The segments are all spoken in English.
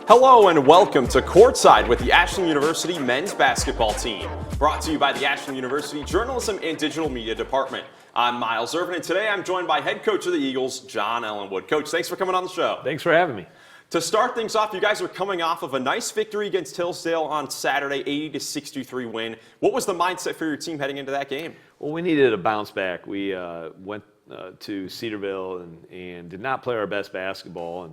Hello and welcome to Courtside with the Ashland University men's basketball team. Brought to you by the Ashland University Journalism and Digital Media Department. I'm Miles Irvin, and today I'm joined by head coach of the Eagles, John Ellenwood. Coach, thanks for coming on the show. Thanks for having me. To start things off, you guys are coming off of a nice victory against Hillsdale on Saturday, 80-63 win. What was the mindset for your team heading into that game? Well, we needed a bounce back. We went to Cedarville and did not play our best basketball,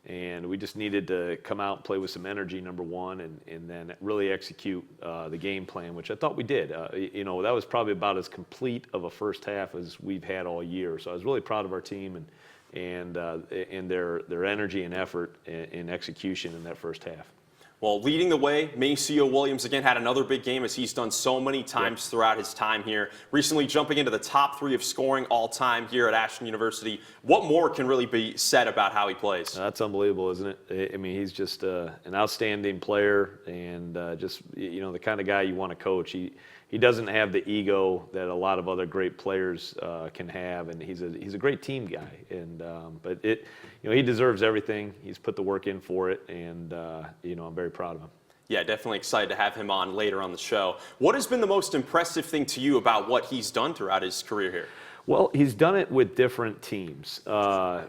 and we just needed to come out and play with some energy, number one, and then really execute the game plan, which I thought we did. That was probably about as complete of a first half as we've had all year. So I was really proud of our team and their energy and effort in execution in that first half. Well, leading the way, Maceo Williams again had another big game as he's done so many times throughout his time here. Recently jumping into the top 3 of scoring all time here at Ashland University. What more can really be said about how he plays? That's unbelievable, isn't it? I mean, he's just an outstanding player and just the kind of guy you want to coach. He doesn't have the ego that a lot of other great players can have, and he's a great team guy. And but he deserves everything. He's put the work in for it, and I'm very proud of him. Yeah, definitely excited to have him on later on the show. What has been the most impressive thing to you about what he's done throughout his career here? Well, he's done it with different teams.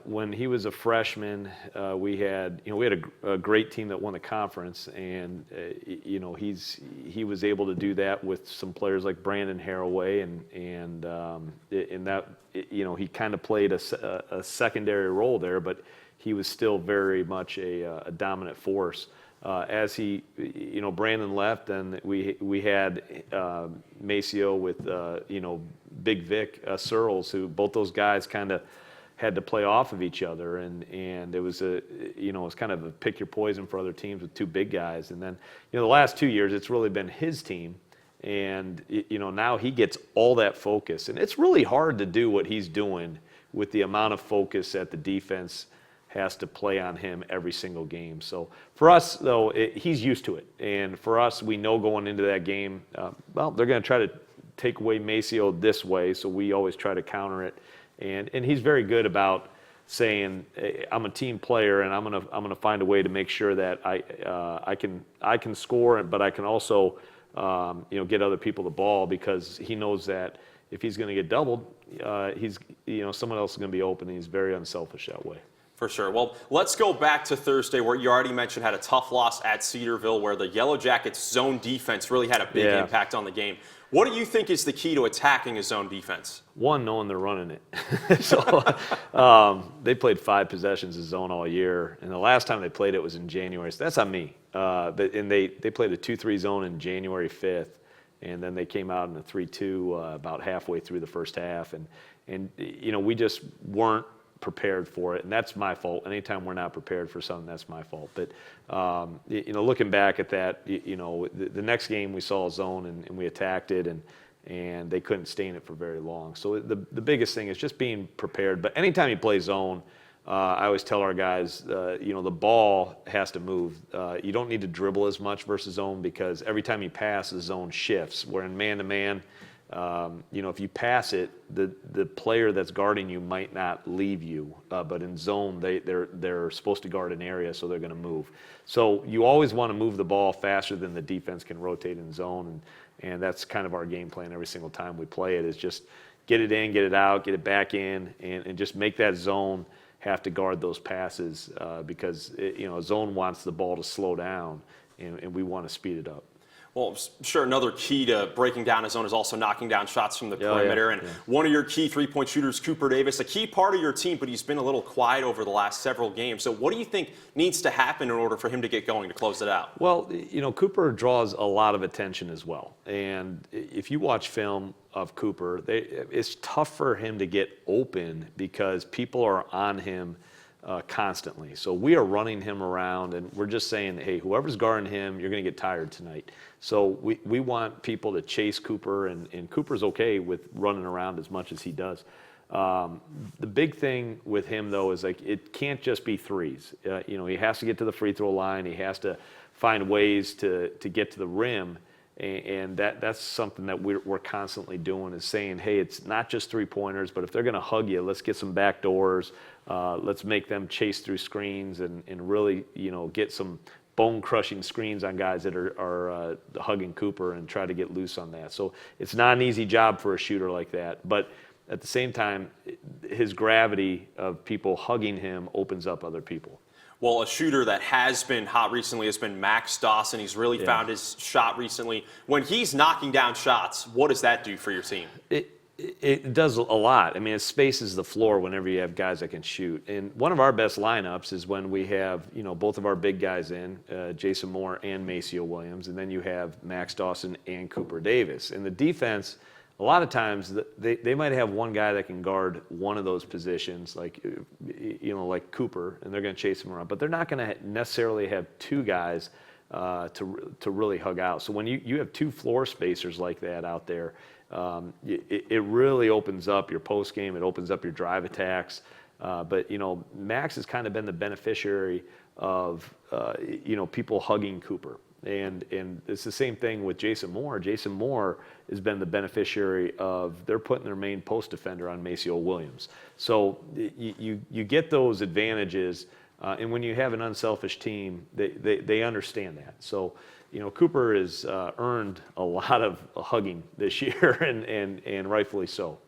When he was a freshman, we had a great team that won the conference, and he was able to do that with some players like Brandon Haraway, and in that he kind of played a secondary role there, but he was still very much a dominant force. As Brandon left, and we had Maceo with Big Vic Searles, who both those guys kind of had to play off of each other, and it was it was kind of a pick your poison for other teams with 2 big guys. And then the last 2 years it's really been his team, and now he gets all that focus, and it's really hard to do what he's doing with the amount of focus that the defense has to play on him every single game. So for us, though, he's used to it. And for us, we know going into that game, they're going to try to take away Maceo this way, so we always try to counter it. And he's very good about saying, hey, I'm a team player, and I'm gonna find a way to make sure that I can score, but I can also get other people the ball, because he knows that if he's going to get doubled, someone else is going to be open, and he's very unselfish that way. For sure. Well, let's go back to Thursday, where you already mentioned had a tough loss at Cedarville, where the Yellow Jackets' zone defense really had a big impact on the game. What do you think is the key to attacking a zone defense? One, knowing they're running it. So they played 5 possessions of zone all year, and the last time they played it was in January. So that's on me. And they played a 2-3 zone in January 5th, and then they came out in a 3-2 about halfway through the first half, and we just weren't prepared for it, and that's my fault. Anytime we're not prepared for something, that's my fault. But looking back at that, the next game we saw a zone and we attacked it, and they couldn't stay in it for very long. So the biggest thing is just being prepared. But anytime you play zone, I always tell our guys, the ball has to move. You don't need to dribble as much versus zone, because every time you pass, the zone shifts. Where in man-to-man, if you pass it, the player that's guarding you might not leave you, but in zone they're supposed to guard an area, so they're going to move. So you always want to move the ball faster than the defense can rotate in zone, and that's kind of our game plan every single time we play it, is just get it in, get it out, get it back in, and just make that zone have to guard those passes, because zone wants the ball to slow down, and we want to speed it up. Well, sure, another key to breaking down a zone is also knocking down shots from the perimeter. And one of your key three-point shooters, Cooper Davis, a key part of your team, but he's been a little quiet over the last several games. So what do you think needs to happen in order for him to get going to close it out? Well, Cooper draws a lot of attention as well. And if you watch film of Cooper, it's tough for him to get open because people are on him constantly. So we are running him around, and we're just saying, hey, whoever's guarding him, you're going to get tired tonight. So we want people to chase Cooper, and Cooper's okay with running around as much as he does. The big thing with him, though, is it can't just be threes. He has to get to the free throw line. He has to find ways to get to the rim. And that's something that we're constantly doing, is saying, hey, it's not just three-pointers, but if they're going to hug you, let's get some back doors. Let's make them chase through screens and really, get some bone-crushing screens on guys that are hugging Cooper and try to get loose on that. So it's not an easy job for a shooter like that. But at the same time, his gravity of people hugging him opens up other people. Well, a shooter that has been hot recently has been Max Dawson. He's really found his shot recently. When he's knocking down shots, what does that do for your team? It does a lot. I mean, it spaces the floor whenever you have guys that can shoot. And one of our best lineups is when we have, both of our big guys in, Jason Moore and Maceo Williams, and then you have Max Dawson and Cooper Davis. And the defense, a lot of times they might have one guy that can guard one of those positions, like Cooper, and they're going to chase him around. But they're not going to necessarily have two guys to really hug out. So when you have two floor spacers like that out there, it really opens up your post game. It opens up your drive attacks. But Max has kind of been the beneficiary of people hugging Cooper. And it's the same thing with Jason Moore. Jason Moore has been the beneficiary of they're putting their main post defender on Maceo Williams. So you get those advantages, and when you have an unselfish team, they understand that. So Cooper has earned a lot of hugging this year, and rightfully so.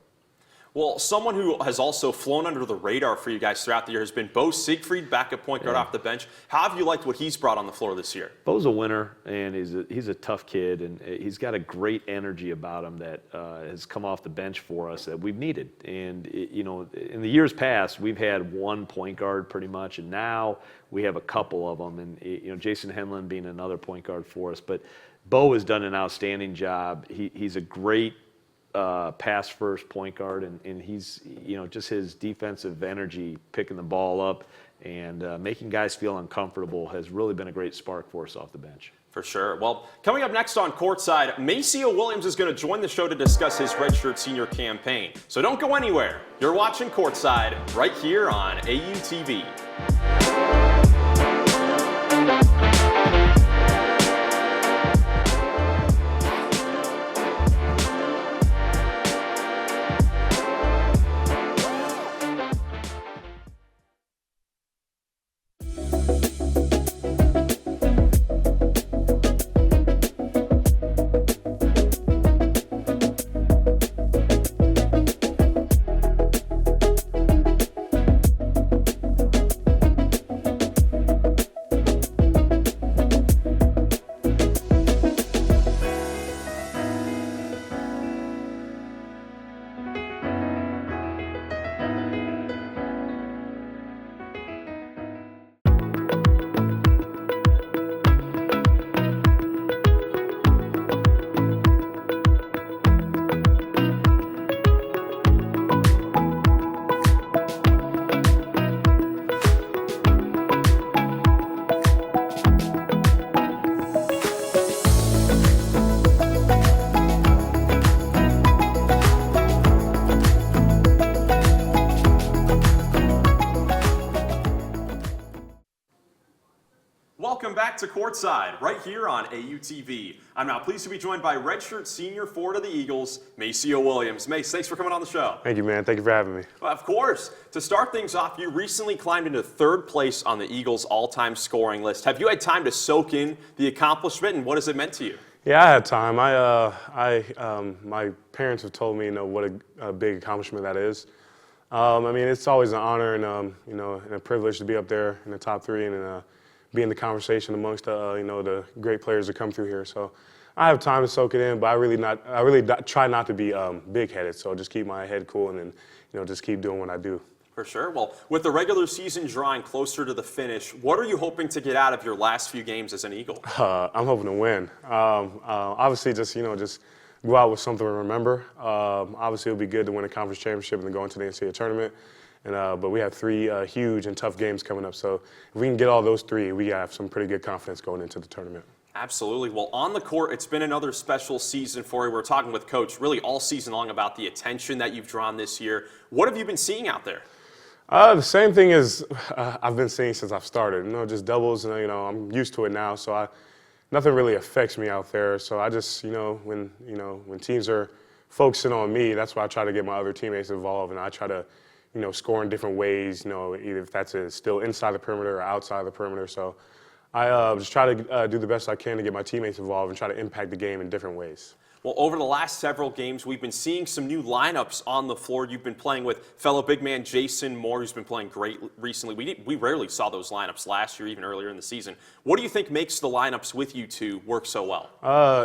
Well, someone who has also flown under the radar for you guys throughout the year has been Bo Siegfried, backup point guard off the bench. How have you liked what he's brought on the floor this year? Bo's a winner, and he's a tough kid, and he's got a great energy about him that has come off the bench for us that we've needed. And in the years past, we've had one point guard pretty much, and now we have a couple of them. And Jason Henlon being another point guard for us, but Bo has done an outstanding job. He's a great pass first point guard, and he's just his defensive energy, picking the ball up and making guys feel uncomfortable, has really been a great spark for us off the bench. For sure. Well, coming up next on Courtside, Maceo Williams is going to join the show to discuss his redshirt senior campaign. So don't go anywhere. You're watching Courtside right here on AUTV. Welcome back to Courtside, right here on AUTV. I'm now pleased to be joined by redshirt senior forward of the Eagles, Maceo Williams. Mace, thanks for coming on the show. Thank you, man. Thank you for having me. Well, of course. To start things off, you recently climbed into third place on the Eagles' all-time scoring list. Have you had time to soak in the accomplishment, and what has it meant to you? Yeah, I had time. My parents have told me, what a big accomplishment that is. I mean, it's always an honor and and a privilege to be up there in the top three and be in the conversation amongst the great players that come through here. So I have time to soak it in, but I really try not to be big-headed. So just keep my head cool and then just keep doing what I do. For sure. Well, with the regular season drawing closer to the finish, what are you hoping to get out of your last few games as an Eagle? I'm hoping to win. Obviously, just go out with something to remember. Obviously, it'll be good to win a conference championship and then go into the NCAA tournament. But we have three huge and tough games coming up. So if we can get all those three, we have some pretty good confidence going into the tournament. Absolutely. Well, on the court, it's been another special season for you. We're talking with Coach really all season long about the attention that you've drawn this year. What have you been seeing out there? The same thing as I've been seeing since I've started. Just doubles, and I'm used to it now. So nothing really affects me out there. So I just, when teams are focusing on me, that's why I try to get my other teammates involved, and I try to, score in different ways, either if that's still inside the perimeter or outside the perimeter. So I just try to do the best I can to get my teammates involved and try to impact the game in different ways. Well, over the last several games, we've been seeing some new lineups on the floor. You've been playing with fellow big man Jason Moore, who's been playing great recently. We rarely saw those lineups last year, even earlier in the season. What do you think makes the lineups with you two work so well?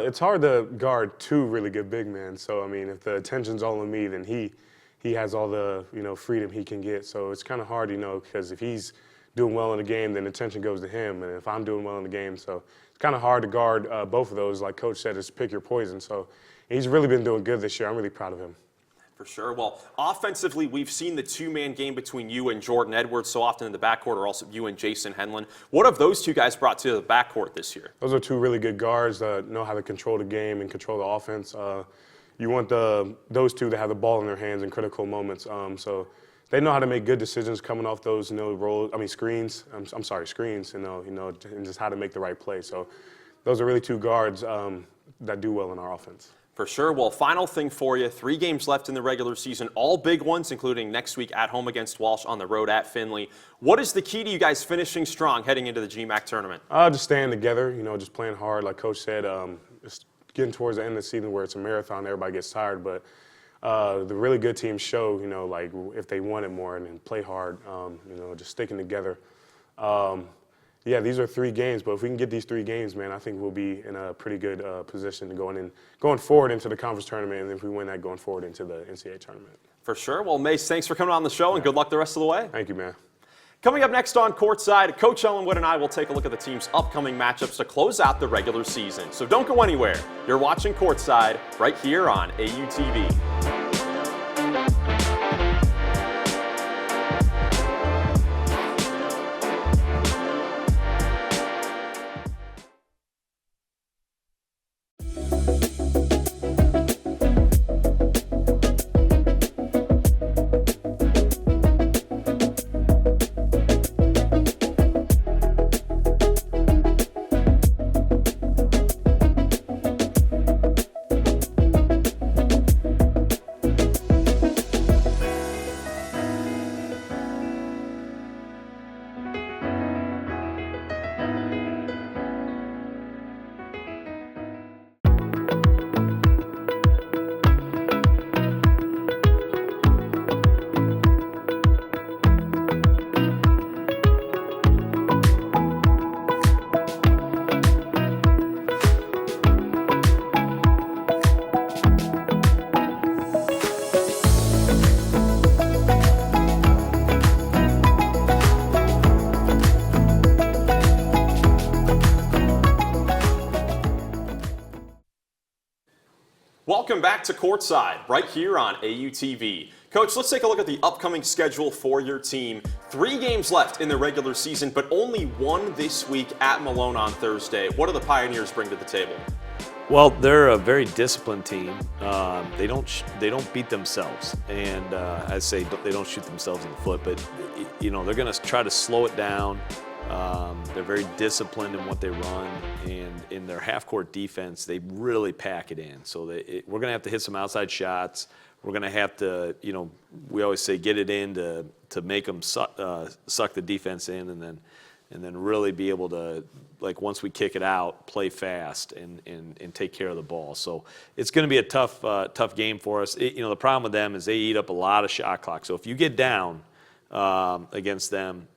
It's hard to guard two really good big men. So, I mean, if the attention's all on me, then he has all the, freedom he can get. So it's kind of hard, because if he's doing well in the game, then attention goes to him. And if I'm doing well in the game, so it's kind of hard to guard both of those. Like Coach said, just pick your poison. So he's really been doing good this year. I'm really proud of him. For sure. Well, offensively, we've seen the two-man game between you and Jordan Edwards so often in the backcourt, or also you and Jason Henlon. What have those two guys brought to the backcourt this year? Those are two really good guards that know how to control the game and control the offense. You want those two to have the ball in their hands in critical moments. So they know how to make good decisions coming off those, screens. Screens. And just how to make the right play. So those are really two guards that do well in our offense. For sure. Well, final thing for you. 3 games left in the regular season, all big ones, including next week at home against Walsh, on the road at Findlay. What is the key to you guys finishing strong heading into the GMAC tournament? Just staying together, just playing hard. Like Coach said, just getting towards the end of the season where it's a marathon, everybody gets tired. But the really good teams show, like if they want it more and play hard, just sticking together. Yeah, these are 3 games, but if we can get these 3 games, man, I think we'll be in a pretty good position going forward into the conference tournament, and if we win that, going forward into the NCAA tournament. For sure. Well, Mace, thanks for coming on the show, and good luck the rest of the way. Thank you, man. Coming up next on Courtside, Coach Ellenwood and I will take a look at the team's upcoming matchups to close out the regular season. So don't go anywhere. You're watching Courtside right here on AUTV. Welcome back to Courtside, right here on AUTV. Coach, let's take a look at the upcoming schedule for your team. 3 games left in the regular season, but only 1 this week at Malone on Thursday. What do the Pioneers bring to the table? Well, they're a very disciplined team. They don't beat themselves, and I say they don't shoot themselves in the foot. But they're going to try to slow it down. They're very disciplined in what they run, and in their half-court defense, they really pack it in. So we're going to have to hit some outside shots. We're going to have to, we always say get it in to make them suck the defense in, and then really be able to, like once we kick it out, play fast and take care of the ball. So it's going to be a tough game for us. The problem with them is they eat up a lot of shot clock. So if you get down against them,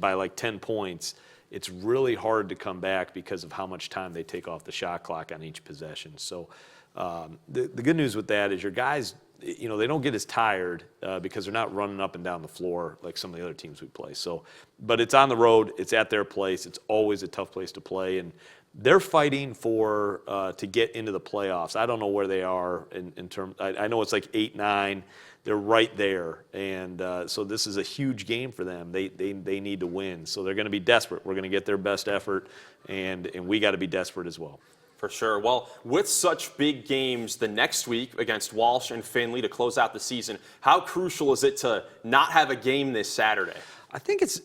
by like 10 points, it's really hard to come back because of how much time they take off the shot clock on each possession. So the good news with that is your guys, they don't get as tired because they're not running up and down the floor like some of the other teams we play. So, but it's on the road, it's at their place, it's always a tough place to play, and they're fighting for to get into the playoffs. I don't know where they are in terms. I know it's like 8, 9. They're right there, and so this is a huge game for them. They need to win, so they're going to be desperate. We're going to get their best effort, and we got to be desperate as well. For sure. Well, with such big games the next week against Walsh and Findlay to close out the season, how crucial is it to not have a game this Saturday? I think it's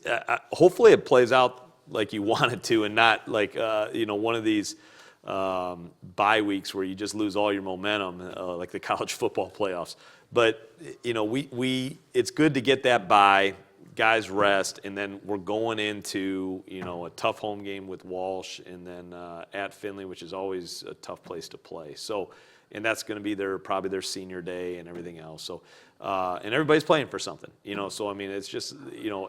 hopefully it plays out like you wanted to, and not like one of these bye weeks where you just lose all your momentum, like the college football playoffs. But it's good to get that bye, guys rest, and then we're going into a tough home game with Walsh, and then at Findlay, which is always a tough place to play. So, and that's going to be probably their senior day and everything else. So, and everybody's playing for something, So I mean, it's just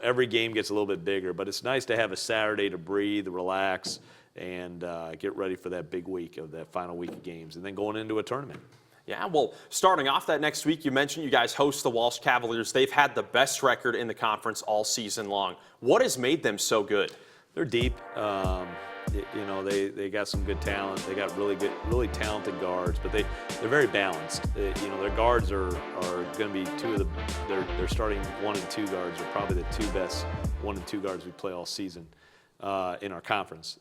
every game gets a little bit bigger, but it's nice to have a Saturday to breathe, relax, and get ready for that big week of that final week of games, and then going into a tournament. Yeah, well, starting off that next week, you mentioned you guys host the Walsh Cavaliers. They've had the best record in the conference all season long. What has made them so good? They're deep. They got some good talent. They got really talented guards, but they're very balanced. Their guards are going to be their starting 1 and 2 guards are probably the 2 best 1 and 2 guards we play all season in our conference.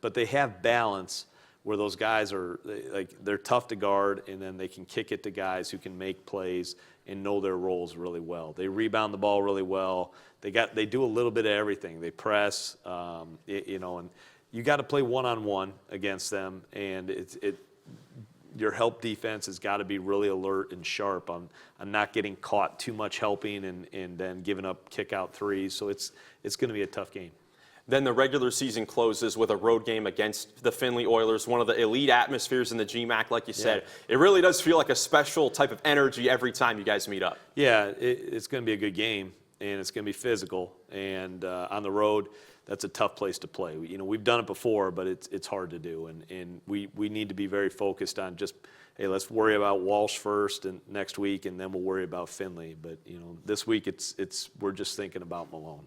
But they have balance, where those guys they're tough to guard, and then they can kick it to guys who can make plays and know their roles really well. They rebound the ball really well. They do a little bit of everything. They press, and you got to play one-on-one against them, and your help defense has got to be really alert and sharp on not getting caught too much helping and then giving up kick-out threes. So it's going to be a tough game. Then the regular season closes with a road game against the Findlay Oilers, one of the elite atmospheres in the GMAC, like you said. It really does feel like a special type of energy every time you guys meet up. Yeah, it's going to be a good game, and it's going to be physical. And on the road, that's a tough place to play. We've done it before, but it's hard to do. And we need to be very focused on just, hey, let's worry about Walsh first and next week, and then we'll worry about Findlay. But this week we're just thinking about Malone.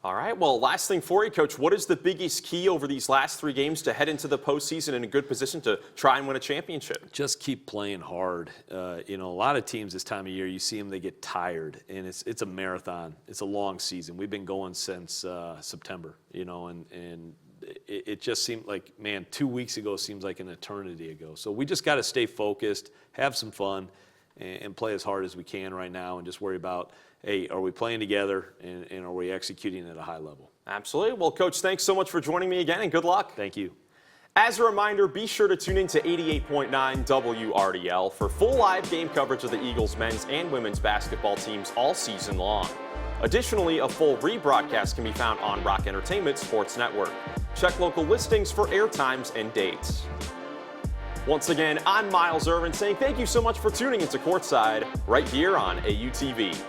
All right, well, last thing for you, Coach, what is the biggest key over these last 3 games to head into the postseason in a good position to try and win a championship? Just keep playing hard. A lot of teams this time of year, you see them, they get tired, and it's a marathon. It's a long season. We've been going since September, and it just seemed like, man, 2 weeks ago seems like an eternity ago. So we just got to stay focused, have some fun, and play as hard as we can right now, and just worry about, hey, are we playing together, and are we executing at a high level? Absolutely. Well, Coach, thanks so much for joining me again, and good luck. Thank you. As a reminder, be sure to tune in to 88.9 WRDL for full live game coverage of the Eagles men's and women's basketball teams all season long. Additionally, a full rebroadcast can be found on Rock Entertainment Sports Network. Check local listings for air times and dates. Once again, I'm Miles Irvin saying thank you so much for tuning into Courtside right here on AUTV.